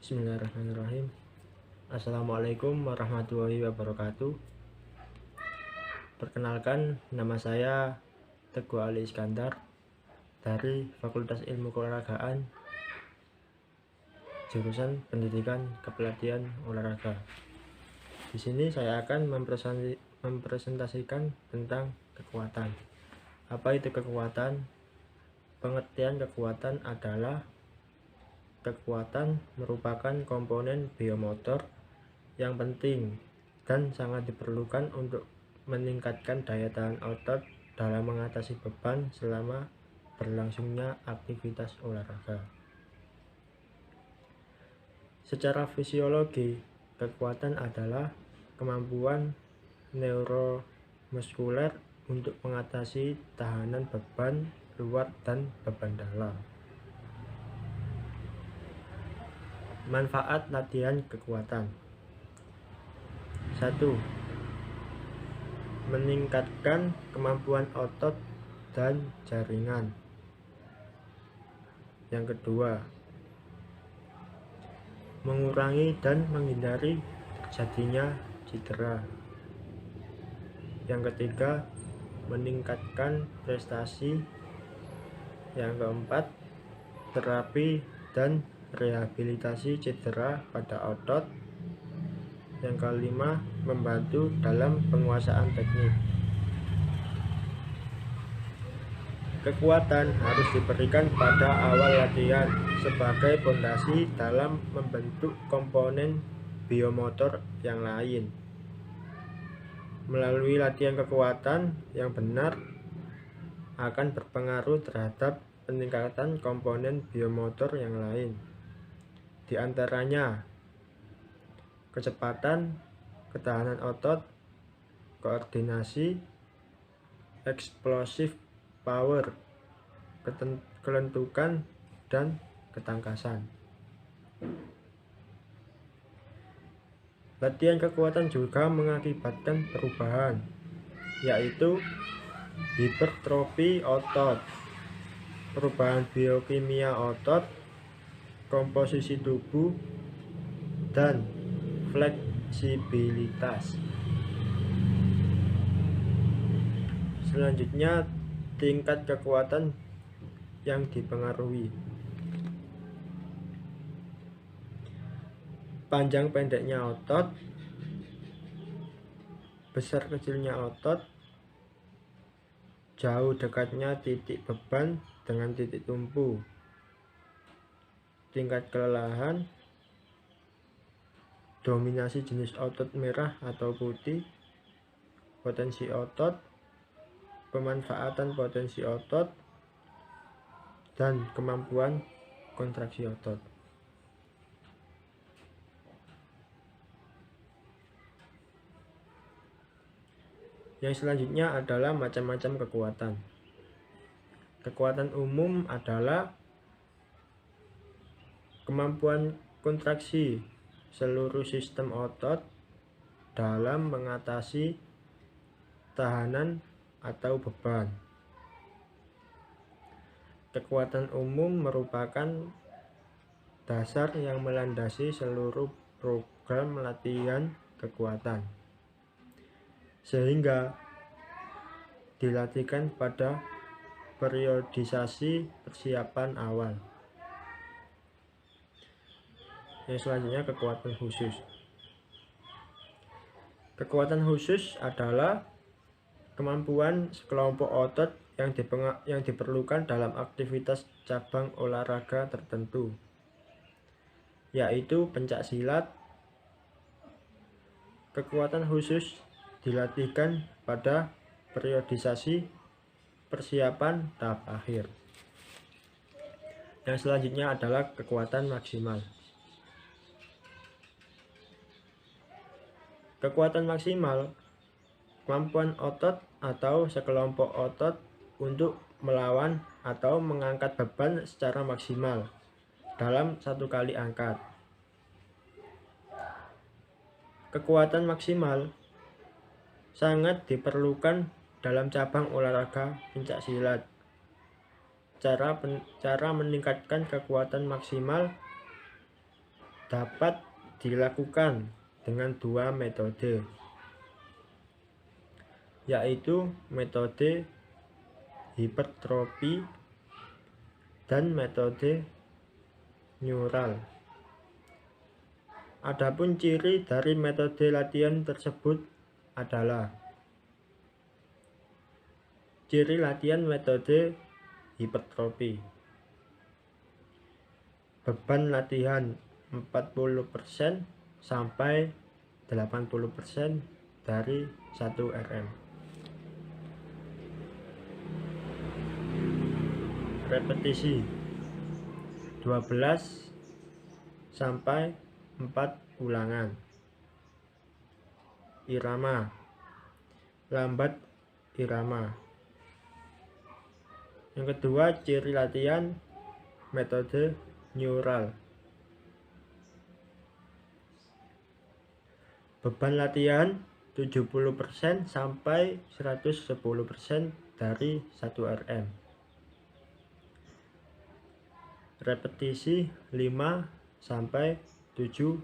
Bismillahirrahmanirrahim. Assalamualaikum warahmatullahi wabarakatuh. Perkenalkan, nama saya Teguh Ali Iskandar dari Fakultas Ilmu Keolahragaan, jurusan Pendidikan Kepelatihan Olahraga. Di sini saya akan mempresentasikan tentang kekuatan. Apa itu kekuatan? Pengertian kekuatan adalah kekuatan merupakan komponen biomotor yang penting dan sangat diperlukan untuk meningkatkan daya tahan otot dalam mengatasi beban selama berlangsungnya aktivitas olahraga. Secara fisiologi, kekuatan adalah kemampuan neuromuskuler untuk mengatasi tahanan beban luar dan beban dalam. Manfaat latihan kekuatan. 1. Meningkatkan kemampuan otot dan jaringan. Yang kedua, mengurangi dan menghindari terjadinya cedera. Yang ketiga, meningkatkan prestasi. Yang keempat, terapi dan rehabilitasi cedera pada otot. Yang kelima, membantu dalam penguasaan teknik. Kekuatan harus diberikan pada awal latihan sebagai fondasi dalam membentuk komponen biomotor yang lain. Melalui latihan kekuatan yang benar akan berpengaruh terhadap peningkatan komponen biomotor yang lain. Di antaranya kecepatan, ketahanan otot, koordinasi, explosive power, kelentukan, dan ketangkasan. Latihan kekuatan juga mengakibatkan perubahan, yaitu hipertrofi otot, perubahan biokimia otot, komposisi tubuh, dan fleksibilitas. Selanjutnya, tingkat kekuatan yang dipengaruhi. Panjang pendeknya otot, besar kecilnya otot, jauh dekatnya titik beban dengan titik tumpu, tingkat kelelahan, dominasi jenis otot merah atau putih, potensi otot, pemanfaatan potensi otot, dan kemampuan kontraksi otot. Yang selanjutnya adalah macam-macam kekuatan. Kekuatan umum adalah kemampuan kontraksi seluruh sistem otot dalam mengatasi tahanan atau beban. Kekuatan umum merupakan dasar yang melandasi seluruh program latihan kekuatan, sehingga dilatihkan pada periodisasi persiapan awal. Yang selanjutnya, kekuatan khusus. Kekuatan khusus adalah kemampuan sekelompok otot yang diperlukan dalam aktivitas cabang olahraga tertentu, yaitu pencak silat. Kekuatan khusus dilatihkan pada periodisasi persiapan tahap akhir. Yang selanjutnya adalah kekuatan maksimal. Kekuatan maksimal, kemampuan otot atau sekelompok otot untuk melawan atau mengangkat beban secara maksimal dalam satu kali angkat. Kekuatan maksimal sangat diperlukan dalam cabang olahraga pencak silat. Cara meningkatkan kekuatan maksimal dapat dilakukan dengan dua metode, yaitu metode hipertrofi dan metode neural. Adapun ciri dari metode latihan tersebut adalah ciri latihan metode hipertrofi: beban latihan 40% sampai 80% dari 1 RM. Repetisi 12 sampai 4 ulangan. Irama lambat irama. Yang kedua, ciri latihan metode neural: beban latihan 70% sampai 110% dari 1 RM. Repetisi 5 sampai 7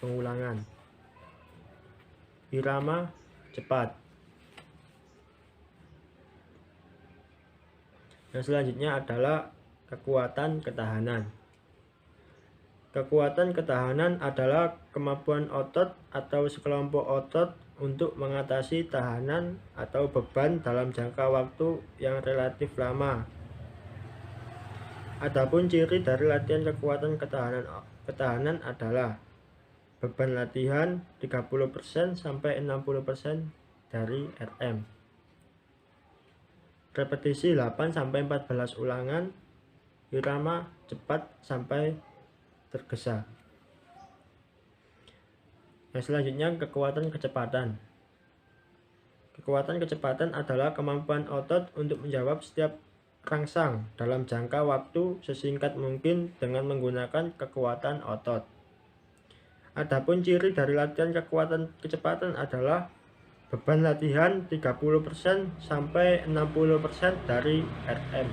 pengulangan. Irama cepat. Yang selanjutnya adalah kekuatan ketahanan. Kekuatan ketahanan adalah kemampuan otot atau sekelompok otot untuk mengatasi tahanan atau beban dalam jangka waktu yang relatif lama. Adapun ciri dari latihan kekuatan ketahanan adalah beban latihan 30% sampai 60% dari RM. Repetisi 8 sampai 14 ulangan. Irama cepat sampai tergesa. Yang selanjutnya, kekuatan kecepatan. Kekuatan kecepatan adalah kemampuan otot untuk menjawab setiap rangsang dalam jangka waktu sesingkat mungkin dengan menggunakan kekuatan otot. Adapun ciri dari latihan kekuatan kecepatan adalah beban latihan 30% sampai 60% dari RM.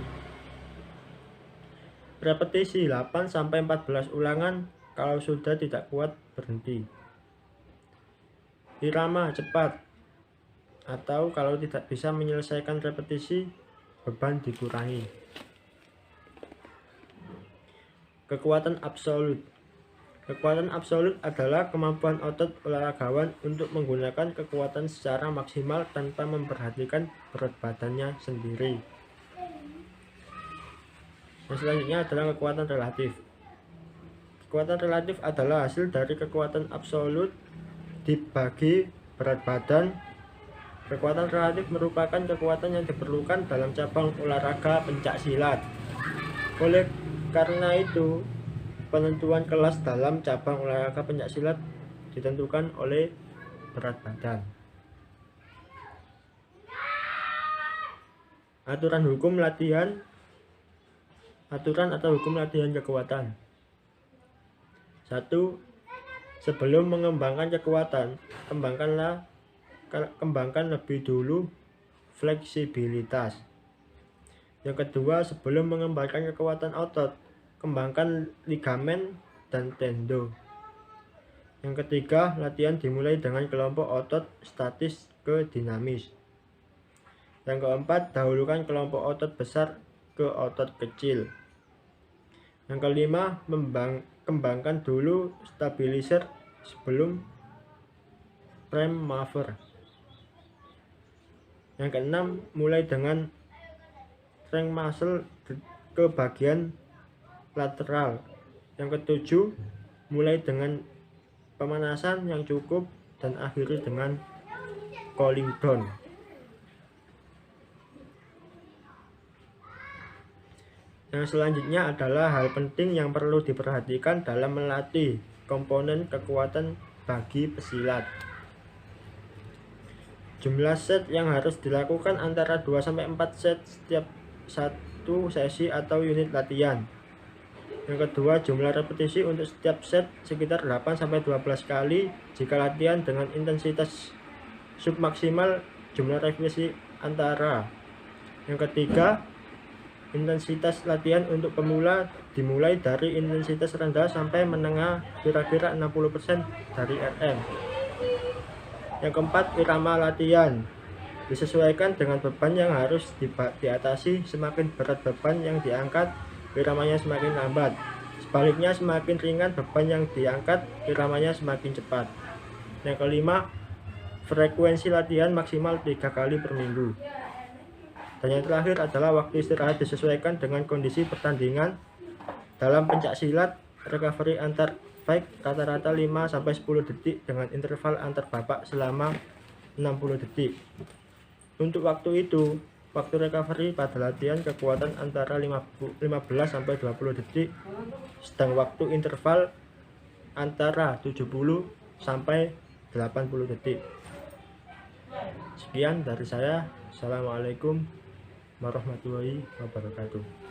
Repetisi 8 sampai 14 ulangan, kalau sudah tidak kuat berhenti. Irama cepat, atau kalau tidak bisa menyelesaikan repetisi, beban dikurangi. Kekuatan absolut. Kekuatan absolut adalah kemampuan otot olahragawan untuk menggunakan kekuatan secara maksimal tanpa memperhatikan berat badannya sendiri. Yang selanjutnya adalah kekuatan relatif. Kekuatan relatif adalah hasil dari kekuatan absolut dibagi berat badan. Kekuatan relatif merupakan kekuatan yang diperlukan dalam cabang olahraga pencaksilat. Oleh karena itu, penentuan kelas dalam cabang olahraga pencaksilat ditentukan oleh berat badan. Aturan atau hukum latihan kekuatan. 1. Sebelum mengembangkan kekuatan, kembangkan lebih dulu fleksibilitas. Yang kedua, sebelum mengembangkan kekuatan otot, kembangkan ligamen dan tendon. Yang ketiga, latihan dimulai dengan kelompok otot statis ke dinamis. Yang keempat, dahulukan kelompok otot besar ke otot kecil. Yang kelima, kembangkan dulu stabilizer sebelum prime mover. Yang keenam, mulai dengan strength muscle ke bagian lateral. Yang ketujuh, mulai dengan pemanasan yang cukup dan akhiri dengan cooling down. Yang selanjutnya adalah hal penting yang perlu diperhatikan dalam melatih komponen kekuatan bagi pesilat. Jumlah set yang harus dilakukan antara 2-4 set setiap satu sesi atau unit latihan. Yang kedua, jumlah repetisi untuk setiap set sekitar 8-12 kali. Jika latihan dengan intensitas submaksimal, jumlah repetisi antara. Yang ketiga, intensitas latihan untuk pemula dimulai dari intensitas rendah sampai menengah kira-kira 60% dari RM. Yang keempat, irama latihan. Disesuaikan dengan beban yang harus diatasi. Semakin berat beban yang diangkat, iramanya semakin lambat. Sebaliknya, semakin ringan beban yang diangkat, iramanya semakin cepat. Yang kelima, frekuensi latihan maksimal 3 kali per minggu. Dan yang terakhir adalah waktu istirahat disesuaikan dengan kondisi pertandingan. Dalam pencak silat, recovery antar fight rata-rata 5-10 detik dengan interval antar babak selama 60 detik. Untuk waktu itu, waktu recovery pada latihan kekuatan antara 15-20 detik, sedang waktu interval antara 70-80 detik. Sekian dari saya. Assalamualaikum warahmatullahi wabarakatuh.